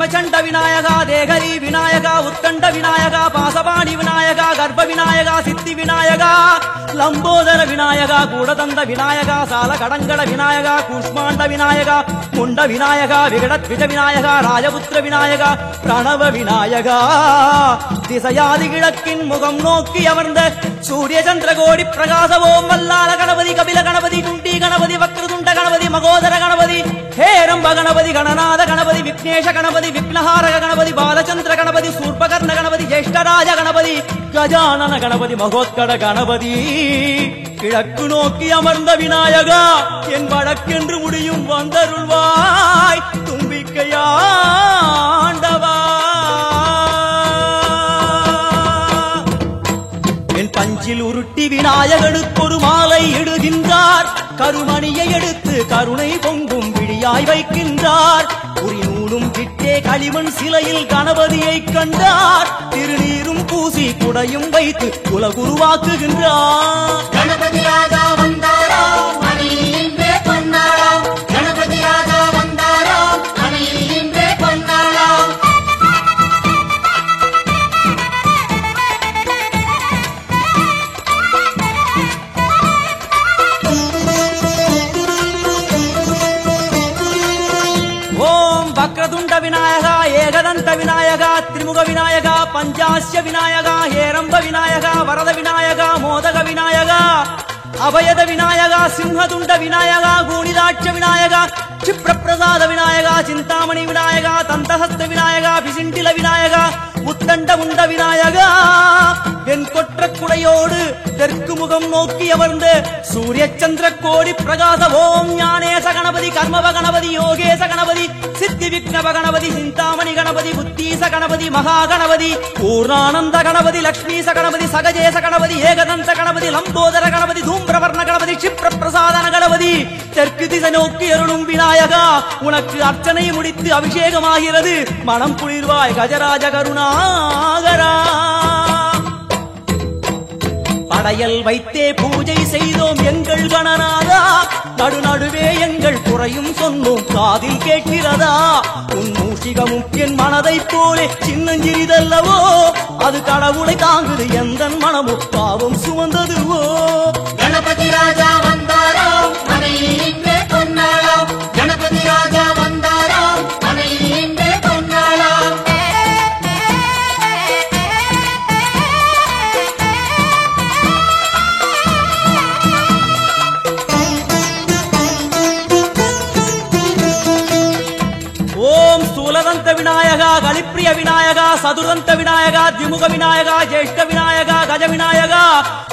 பிரமச்சண்ட விநாயகா தேகரி விநாயகா உத்கண்ட விநாயகா பாசபாணி விநாயகா கர்ப்ப விநாயகா சித்தி விநாயகா லம்போதர விநாயகா கூடதந்த விநாயகா சால கடங்கட விநாயகா கூஷ்மாண்ட விநாயகா முண்ட விநாயகா விகடத்விஜ விநாயகா ராஜபுத்திர விநாயகா பிரணவ விநாயகா திசையாதி கிழக்கின் முகம் நோக்கி அமர்ந்த சூரிய சந்திரகோடி பிரகாச ஓம் வல்லால கணபதி கபில கணபதி குண்டி கணபதி வக்ரதுண்ட கணபதி மகோதர கணபதி ஹேரம்ப கணபதி கணநாத கணபதி விக்னேஷ கணபதி விக்னஹாரக கணபதி பாலச்சந்திர கணபதி சூர்பகர்ண கணபதி ஜேஷ்டராஜ கணபதி கஜானன கணபதி மகோத்கட கணபதி கிழக்கு நோக்கி அமர்ந்த விநாயகா என் வழக்கென்று முடியும் வந்தருள்வாய் தும்பிக்கையாண்டவா என் பஞ்சில் உருட்டி விநாயகனுக்கு ஒரு மாலை இடுகின்றார் கருமணியை எடுத்து கருணை பொங்கும் விழியாய் வைக்கின்றார் உரிநூலும் கிட்டே களிமண் சிலையில் கணபதியை கண்டார் திருநீரும் பூசி குடையும் வைத்து குலகுருவாக்குகின்றார் கணபதி ராஜா வந்தாரோ மணியில் இன்றே பொன்னாளாம் கணபதி ராஜா வந்தாரோ மணியில் இன்றே பொன்னாளாம் வக்ரதுண்ட விநாயகா ஏகதந்த விநாயகா திரிமுக விநாயகா பஞ்சாஸ்ய விநாயகா ஹேரம்ப விநாயகா வரத விநாயகா மோதக விநாயகா அபயத விநாயகா சிம்ஹதுண்ட விநாயகா கூணிதாட்ச விநாயகா क्षिप्रप्रसाद विनायका चिंतामणि विनायका तंतहस्त विनायका पिसिंडिल विनायका உத்தண்ட உண்ட விநாயகா என் கொற்ற குடையோடு தெற்கு முகம் நோக்கி அமர்ந்து சூரிய சந்திர கோடி பிரகாச ஓம் ஞானேச கணபதி கர்மவ கணபதி யோகேச கணபதி சித்தி விக்னவ கணபதி சிந்தாமணி கணபதி புத்தீச கணபதி மகா கணபதி பூர்ணானந்த கணபதி லக்ஷ்மீச கணபதி சகஜேச கணபதி ஏகதந்த கணபதி லம்போதர கணபதி தூம்பிரவர்ண கணபதி क्षिप्र பிரசாதன கணபதி தெற்கு திசை நோக்கி அருளும் விநாயகா உனக்கு அர்ச்சனை முடித்து அபிஷேகமாகிறது மனம் குளிர்வாய் கஜராஜ கருணாகரா படையல் வைத்தே பூஜை செய்தோம் எங்கள் கணநாதா நடுநடுவே எங்கள் குறையும் சொன்னோம் காதில் கேட்கிறதா உன் மூஷிகமும் என் மனதை போலே சின்னஞ்சிறிதல்லவோ அது கடவுளை தாங்குது எந்த மனமும் பாவம் சுமந்ததுவோ கணபதி ராஜா வந்தாரோ மனையில் இன்றே பொன்னாளோ கணபதி ராஜா வந்தாரோ மனையில் இன்றே பொன்னாளோ ஓம் ஸ்தூலதந்த விநாயகா கலிப்பிரிய விநாயகா சதுரந்த விநாயகா திமுக விநாயகா ஜேஷ்ட விநாயகா கஜ விநாயகா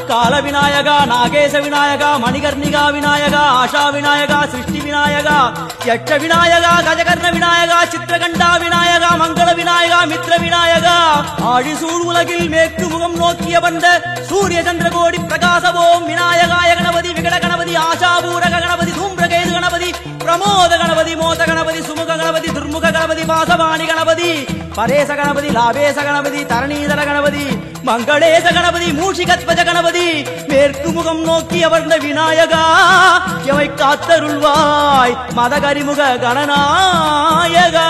கால விநாயகா நாகேச விநாயகா மணிகர்ணிகா விநாயகா ஆஷா விநாயகா சிருஷ்டி விநாயகா யட்ச விநாயகா கஜகர்ண விநாயகா சித்திரகண்டா விநாயகா மங்கள விநாயகா மித்ர விநாயகா ஆழிசூழ் உலகில் மேற்கு முகம் நோக்கிய வந்த சூரிய சந்திரகோடி பிரகாச ஓம் விநாயகாய கணபதி விகட கணபதி ஆஷாபூரக கணபதி தூம்பிரகேது கணபதி பிரமோத கணபதி மோத கணபதி சுமுக கணபதி துர்முக கணபதி பாசவாணி கணபதி பரேச கணபதி லாபேச கணபதி தரணீதர கணபதி மங்களேச கணபதி மூஷிகத்வஜ கணபதி மேற்கு முகம் நோக்கி அமர்ந்த விநாயகா எவை காத்தருள்வாய் மதகரிமுக கணநாயகா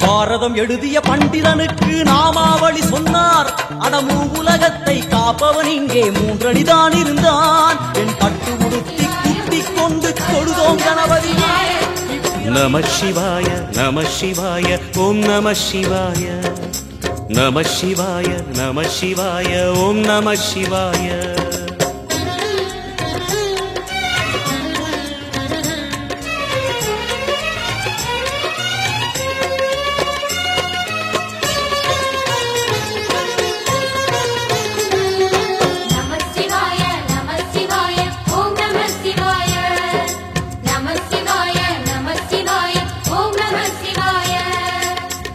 பாரதம் எழுதிய பண்டிதனுக்கு நாமாவளி சொன்னார் அடமூ உலகத்தை காப்பவன் இங்கே மூன்றடிதான் இருந்தான் என் பட்டு உடுத்தி குத்திக் கொண்டு தொழுதோம் கணபதியே நம சிவாய நம சிவாய ஓம் நம சிவாய நம சிவாய நம சிவாய ஓம் நம சிவாய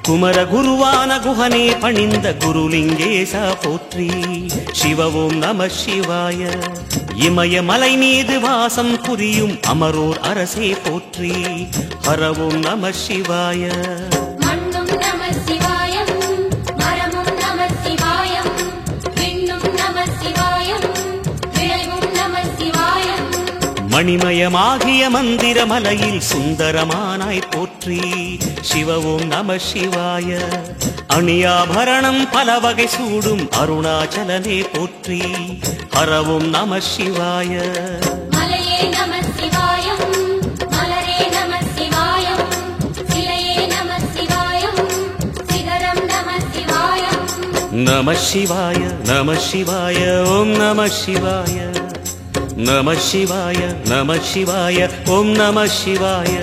குமர குருவான குஹனே பணிந்த குருலிங்கேசா போற்றி சிவ ஓம் நம சிவாய இமயமலை மீது வாசம் புரியும் அமரோர் அரசே போற்றி ஹர ஓம் நம சிவாய மண்ணும் நம சிவாயம் மரமும் நம சிவாயம் விண்ணும் நம சிவாயம் விளைவும் நம சிவாயம் மணிமயமாகிய மந்திரமலையில் சுந்தரமானாய் போற்றி சிவ ஓம் நம சிவாய அணியாபரணம் பல வகை சூடும் அருணாச்சலனே போற்றி ஹர ஓம் நம சிவாய மலையே நம சிவாயம் மலரே நம சிவாயம் சிலையே நம சிவாயம் சிகரம் நம சிவாயம் நம சிவாய நம சிவாய ஓம் நம சிவாய நம சிவாய நம சிவாய ஓம் நம சிவாய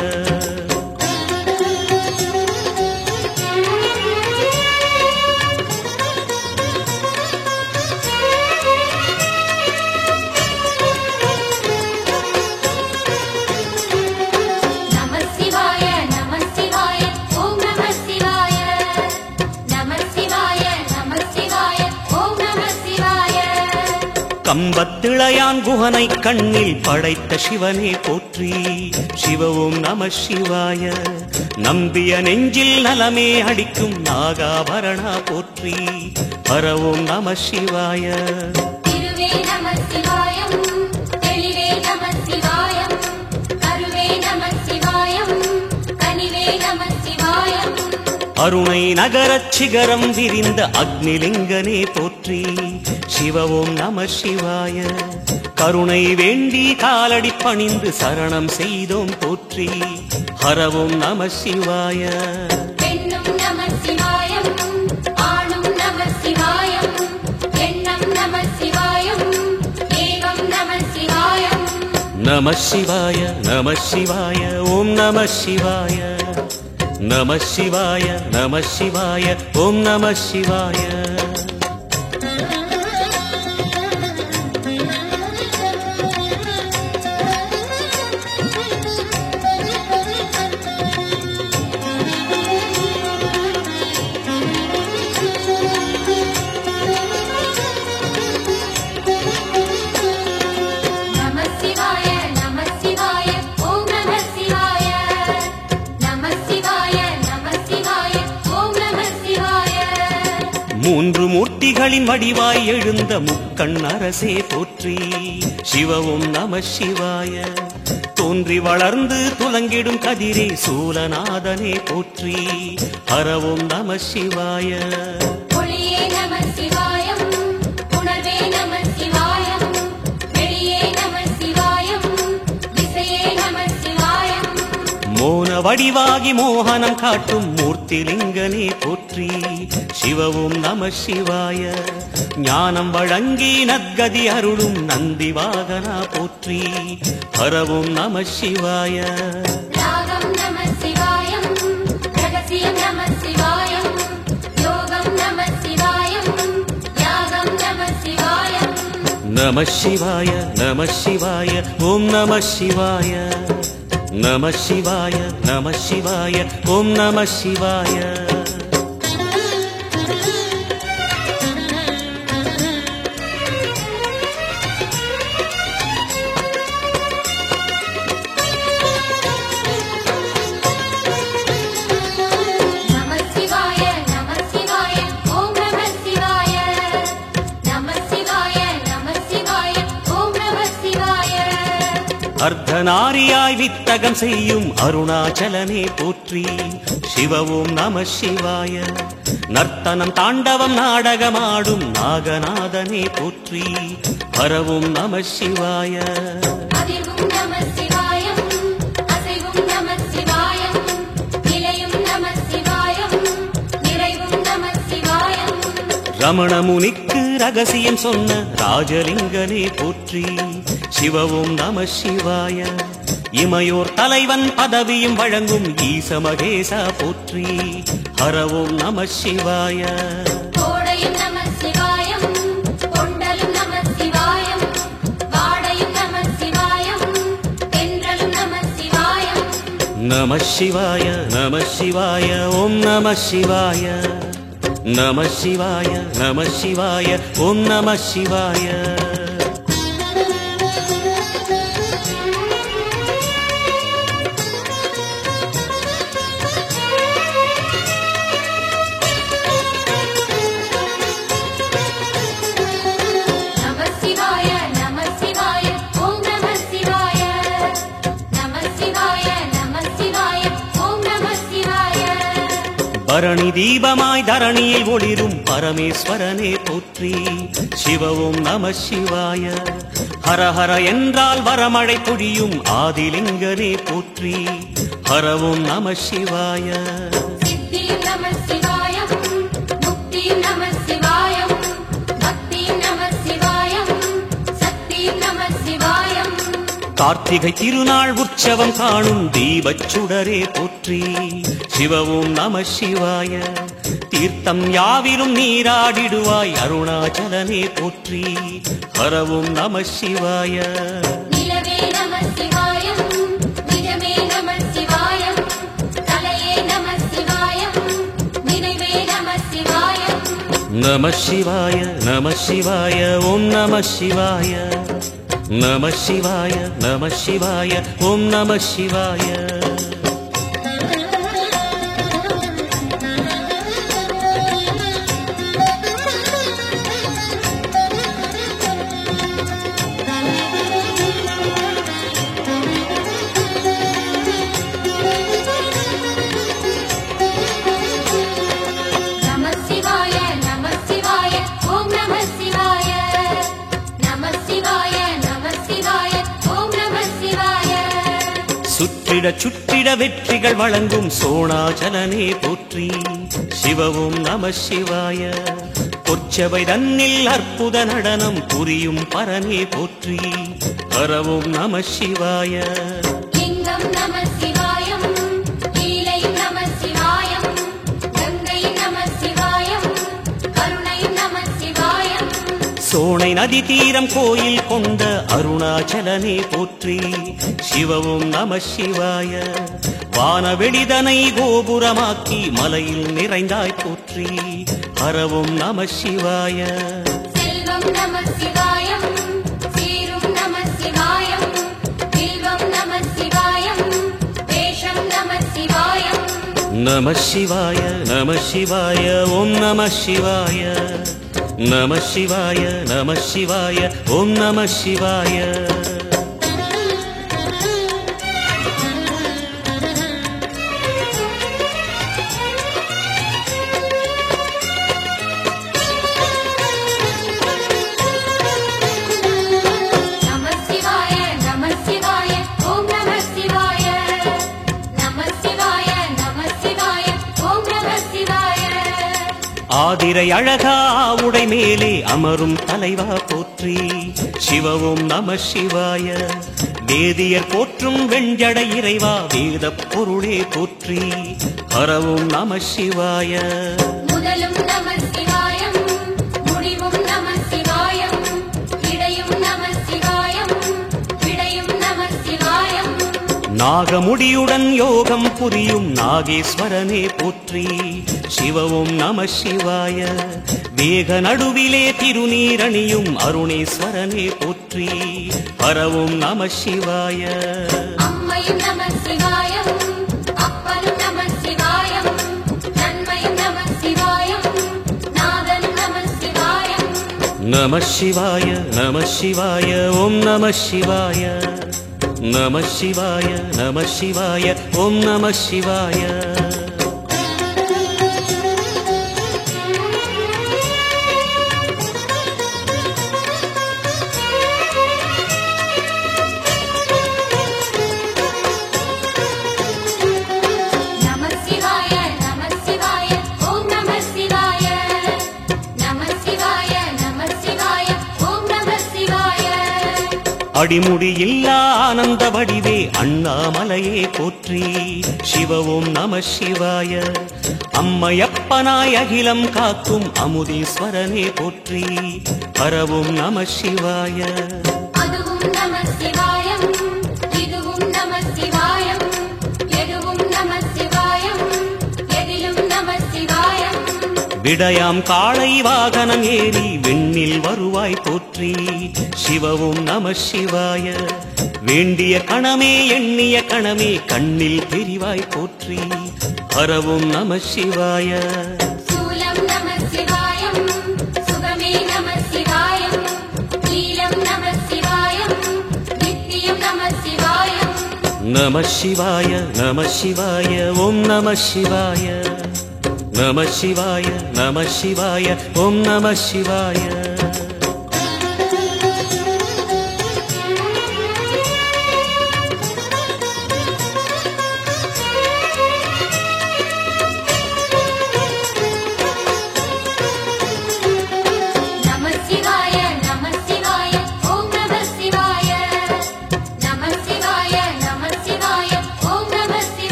நம சிவாய நம சிவாய ஓம் நம சிவாய நம சிவாய நம சிவாய ஓம் நம சிவாய கம்பத்திளையான் குகனை கண்ணில் படைத்த சிவனே போற்றி சிவ ஓம் நம சிவாய நம்பிய நெஞ்சில் நலமே அடிக்கும் நாகாபரணா போற்றி ஹர ஓம் நம சிவாய திருவே நம சிவாயம் தெளிவே நம சிவாயம் கருவே நம சிவாயம் கனிவே நம சிவாயம் அருணை நகரச் சிகரம் விரிந்த அக்னிலிங்கனே போற்றி சிவ ஓம் நம சிவாய கருணை வேண்டி காலடி பணிந்து சரணம் செய்தோம் போற்றி ஹர ஓம் நம சிவாய பெண்ணும் நம சிவாயம் ஆணும் நம சிவாயம் எண்ணம் நம சிவாயம் ஏகம் நம சிவாயம் நம சிவாய நம சிவாய ஓம் நம சிவாய நம சிவாய நம சிவாய ஓம் நம சிவாய நம சிவாய நம சிவாய ஓம் நம சிவாய நம சிவாய நம சிவாய ஓம் நம சிவாய மூன்று மூர்த்திகளின் வடிவாய் எழுந்த முக்கண் அரசே போற்றி சிவ ஓம் நம சிவாய தோன்றி வளர்ந்து துலங்கிடும் கதிரே சூலநாதனே போற்றி ஹர ஓம் நம சிவாய ஒளியே நம சிவாயம் உணர்வே நம சிவாயம் வெளியே நம சிவாயம் திசையே நம சிவாயம் மோன வடிவாகி மோகனம் காட்டும் மூர்த்திலிங்கனே போற்றி சிவ ஓம் நம சிவாய ஞானம் வழங்கி நற்கதி அருளும் நந்தி வாகனா போற்றி ஹர ஓம் நம சிவாய ராகம் நம சிவாயம் ரகசியம் நம சிவாயம் யோகம் நம சிவாயம் யாகம் நம சிவாயம் நம சிவாய நம சிவாய ஓம் நம சிவாய நம சிவாய நம சிவாய ஓம் நம சிவாய நம சிவாய நம சிவாய ஓம் நம சிவாய நம சிவாய நம சிவாய ஓம் நம சிவாய அர்த்தநாரியாய் வித்தகம் செய்யும் அருணாச்சலனே போற்றி சிவ ஓம் நம சிவாய நர்த்தனம் தாண்டவம் நாடகமாடும் நாகநாதனே போற்றி ஹர ஓம் நம சிவாய அதிர்வும் நம சிவாயம் அசைவும் நம சிவாயம் நிலையும் நம சிவாயம் நிறைவும் நம சிவாயம் ரமண முனிக்கு ரகசியம் சொன்ன ராஜலிங்கனே போற்றி சிவ ஓம் நம சிவாய இமையோர் தலைவன் பதவியும் வழங்கும் ஈச மகேசா போற்றி ஹர ஓம் நம சிவாய கோடையும் நம சிவாயம் கொண்டலும் நம சிவாயம் வாடையும் நம சிவாயம் தென்றலும் நம சிவாயம் நம சிவாய நம சிவாய ஓம் நம சிவாய நம சிவாய நம சிவாய ஓம் நம சிவாய நம சிவாய நம சிவாய ஓம் நம சிவாய பரணி தீபமாய் தரணியில் ஒளிரும் பரமேஸ்வரனே போற்றி. சிவ ஓம் நம சிவாய. ஹர ஹர என்றால் வரமழை பொழியும் ஆதிலிங்கனே போற்றி. ஹர ஓம் நம சிவாய. சித்தி நம சிவாயம், முக்தி நம சிவாயம், பக்தி நம சிவாயம், சக்தி நம சிவாயம். கார்த்திகை திருநாள் உற்சவம் காணும் தீபச் சுடரே போற்றி. சிவ ஓம் நம சிவாய. தீர்த்தம் யாவிலும் நீராடிடுவாய் அருணாச்சலனே போற்றி. ஹர ஓம் நம சிவாய. நிலவே நம சிவாயம், நிஜமே நம சிவாயம், தலையே நம சிவாயம், நினைவே நம சிவாயம். நம சிவாய நம சிவாய ஓம் நம சிவாய. நம சிவாய நம சிவாய ஓம் நம சிவாய. நம சிவாய நம சிவாய ஓம் நம சிவாய. நம சிவாய நம சிவாய ஓம் நம சிவாய. சுற்றிட சுற்றிட வெற்றிகள் வழங்கும் சோணாச்சலனே போற்றி. சிவ ஓம் நம சிவாய. பொற்சபை தன்னில் அற்புத நடனம் புரியும் பரனே போற்றி. ஹர ஓம் நம சிவாய. லிங்கம் நம சிவாயம், லீலை நம சிவாயம், கங்கை நம சிவாயம், கருணை நம சிவாயம். சோனை நதி தீரம் கோயில் கொண்ட அருணாச்சலனே போற்றி. சிவ ஓம் நம சிவாய. வானவெளிதனை கோபுரமாக்கி மலையில் நிறைந்தாய் போற்றி. ஹர ஓம் நம சிவாய. செல்வம் நம சிவாயம், சீரும் நம சிவாயம், வில்வம் நம சிவாயம், வேஷம் நம சிவாயம். நம சிவாய நம சிவாய ஓம் நம சிவாய. நம சிவாய நம சிவாய ஓம் நம சிவாய. நம சிவாய நம சிவாய ஓம் நம சிவாய. நம சிவாய நம சிவாய ஓம் நம சிவாய. ஆதிரை அழகா உடை மேலே அமரும் தலைவா போற்றி. சிவ ஓம் நம சிவாய. வேதியர் போற்றும் வெண்ஜடை இறைவா வேத பொருளே போற்றி. ஹர ஓம் நம சிவாய. முதலும் நம சிவாயம், முடிவும் நம சிவாயம், இடையும் நம சிவாயம், விடையும் நம சிவாயம். நாகமுடியுடன் யோகம் புரியும் நாகேஸ்வரனே போற்றி. சிவ ஓம் நம சிவாய. வேக நடுவிலே திருநீரணியும் அருணேஸ்வரனே போற்றி. ஹர ஓம் நம சிவாய. அம்மையும் நம சிவாயம், அப்பனும் நம சிவாயம், நன்மையும் நம சிவாயம், நாதனும் நம சிவாயம். நம சிவாய நம சிவாய ஓம் நம சிவாய. நம சிவாய நம சிவாய ஓம் நம சிவாய. நம சிவாய நம சிவாய ஓம் நம சிவாய. நம சிவாய நம சிவாய ஓம் நம சிவாய. அடிமுடியில்லா ஆனந்த வடிவே அண்ணாமலையே போற்றி. சிவ ஓம் நம சிவாய. அம்மையப்பனாய் அகிலம் காக்கும் அமுதீஸ்வரனே போற்றி. ஹர ஓம் நம சிவாய. அதுவும் நம சிவாயம், இதுவும் நம சிவாயம், எதுவும் நம சிவாயம், எதிலும் நம சிவாயம். விடயாம் காளை வாகனம் ஏறி விண்ணில் வருவாய் போற்றி. சிவ ஓம் நம சிவாய. வேண்டிய கணமே எண்ணிய கணமே கண்ணில் தெரிவாய் போற்றி. ஹர ஓம் நம சிவாய. சூலம் நம சிவாயம், சுகமே நம சிவாயம், நீலம் நம சிவாயம், நித்தியம் நம சிவாயம். நம சிவாய நம சிவாய ஓம் நம சிவாய. நம சிவாய நம சிவாய ஓம் நம சிவாய.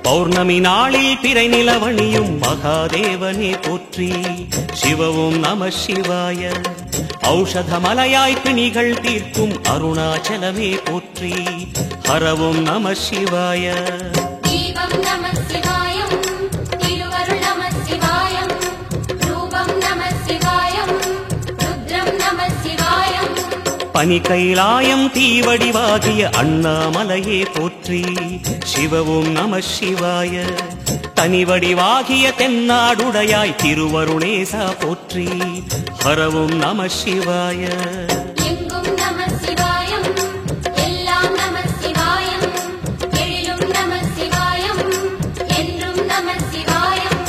பௌர்ணமி நாளில் பிறை நிலவணியும் மகாதேவனே போற்றி. சிவவும் நம சிவாய. ஔஷதமலையாய் பிணிகள் தீர்க்கும் அருணாச்சலமே போற்றி. ஹரவும் நம சிவாய. தீபம் நம சிவாயம், திருவருள் நம சிவாயம், ரூபம் நம சிவாயம், ருத்ரம் நம சிவாயம். பனி கைலாயம் தீவடிவாகிய அண்ணாமலையே போற்றி. சிவவும் நம சிவாய. தனிவடிவாகிய தென்னாடுடையாய் திருவருணேசா போற்றி. ஹரவும் நம சிவாய. எங்கும் நம சிவாயம், எல்லாம் நம சிவாயம், எழிலும் நம சிவாயம், என்றும் நம சிவாயம்.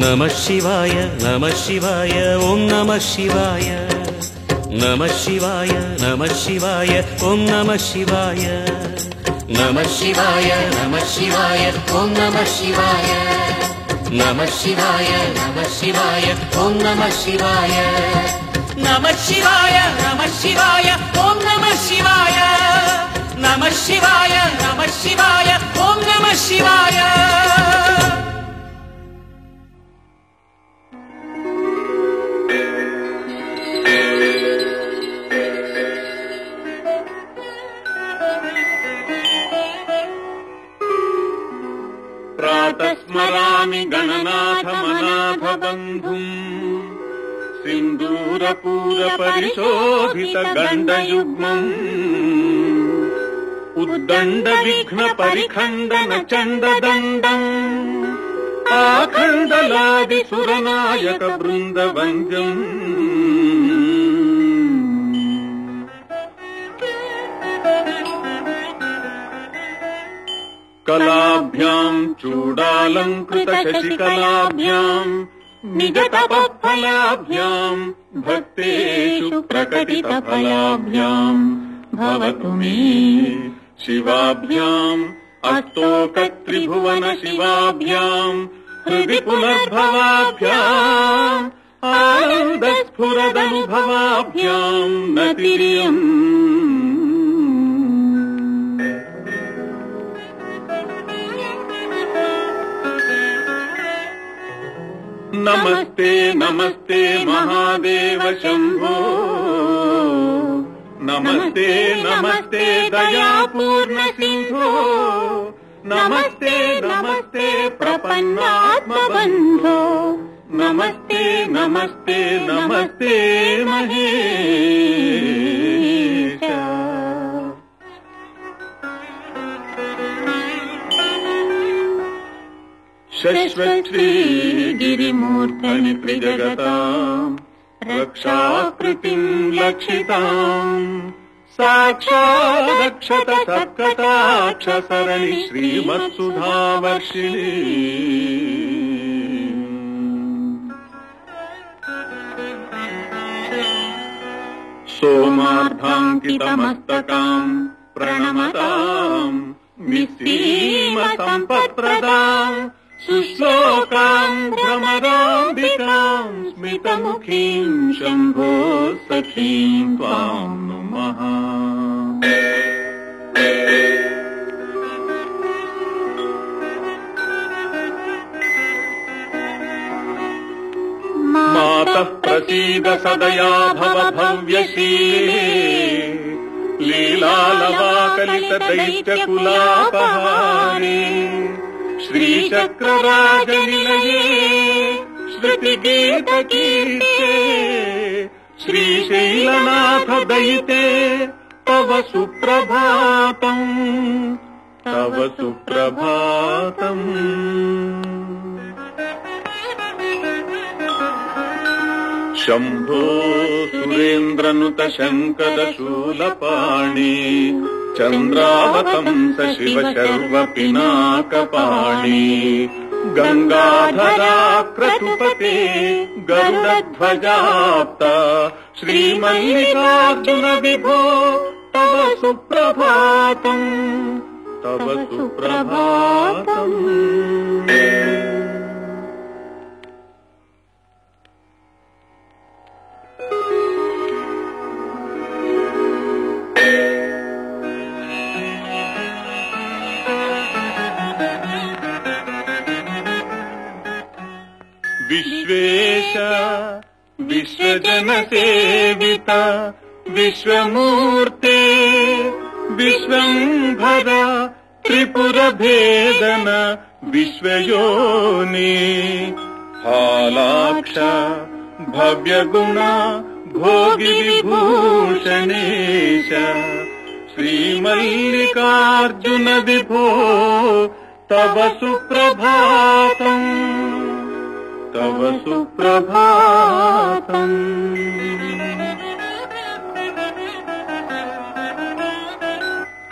நம சிவாய நம சிவாய ஓம் நம சிவாய. நம சிவாய நம சிவாய ஓம் நம சிவாய. நம சிவாய நம சிவாய ஓம் நம சிவாய. நம சிவாய நம சிவாய ஓம் நம சிவாய. நம சிவாய நம சிவாய ஓம் நம சிவாய. நம சிவாய நம சிவாய ஓம் நம சிவாய. प्रातस्मरामि गणनाथमनाथ बन्धुम् सिन्दूरपूरपरिशोभितगण्डयुग्मम् उद्दण्डविघ्नपरिखण्डन चण्डदण्डम् आखण्डलादिसुरनायक बृन्दवन्द्यम् कलाभ्याम् चूडालङ्कृत शशिकलाभ्याम् निजतपःफलाभ्याम् भक्तेषु प्रकटितफलाभ्याम् भवतु मे शिवाभ्याम् अष्टोकत्रिभुवन शिवाभ्याम् हृदि पुनर्भवाभ्याम् आनन्दस्फुरदनुभवाभ्याम् नतिर्यम् नमस्ते नमस्ते महादेव शंभो नमस्ते नमस्ते दयापूर्ण सिंधो नमस्ते नमस्ते प्रपन्नात्म बंधो नमस्ते नमस्ते नमस्ते महेश शश्वश्री गिरिमूर्धनि त्रिजगताम् रक्षाकृतिम् लक्षिताम् साक्षादक्षत सत्कटाक्षसरणि श्रीमत्सुधावर्षिणी सोमार्धाङ्कितमस्तकाम् प्रणमताम् निःसीम सम्पत्प्रदाम् सुश्लोकाम् भ्रमराम्बिकाम् स्मितमुखीम् शम्भो सखीम् त्वाम् नुमः मातः प्रसीद सदया भव भव्यशीले लीलालवाकलितदैत्यकुलापहारे श्रीचक्रराजनिलये श्रुतिगीतकीर्ते श्रीशैलनाथ दयिते तव सुप्रभातम् तव सुप्रभातम् शम्भो सुरेन्द्रनुत शङ्करशूलपाणि चन्द्रावतंस शिव शर्व पिनाकपाणि गंगाधरा क्रतुपते गरुडध्वजाप्त श्रीमल्लिकार्जुन विभो तव सुप्रभातम् तव सुप्रभातम्। विश्वेश विश्वजनसेवित विश्वमूर्ते विश्वंभर त्रिपुरभेदन विश्वयोनि हालाक्ष भव्यगुण भोगि विभूषणेश श्रीमल्लिकार्जुन विभो तव सुप्रभातम् तव सुप्रभातम्।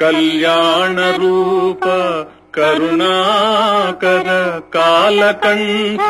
कल्याण रूप करुणाकर कालकंठ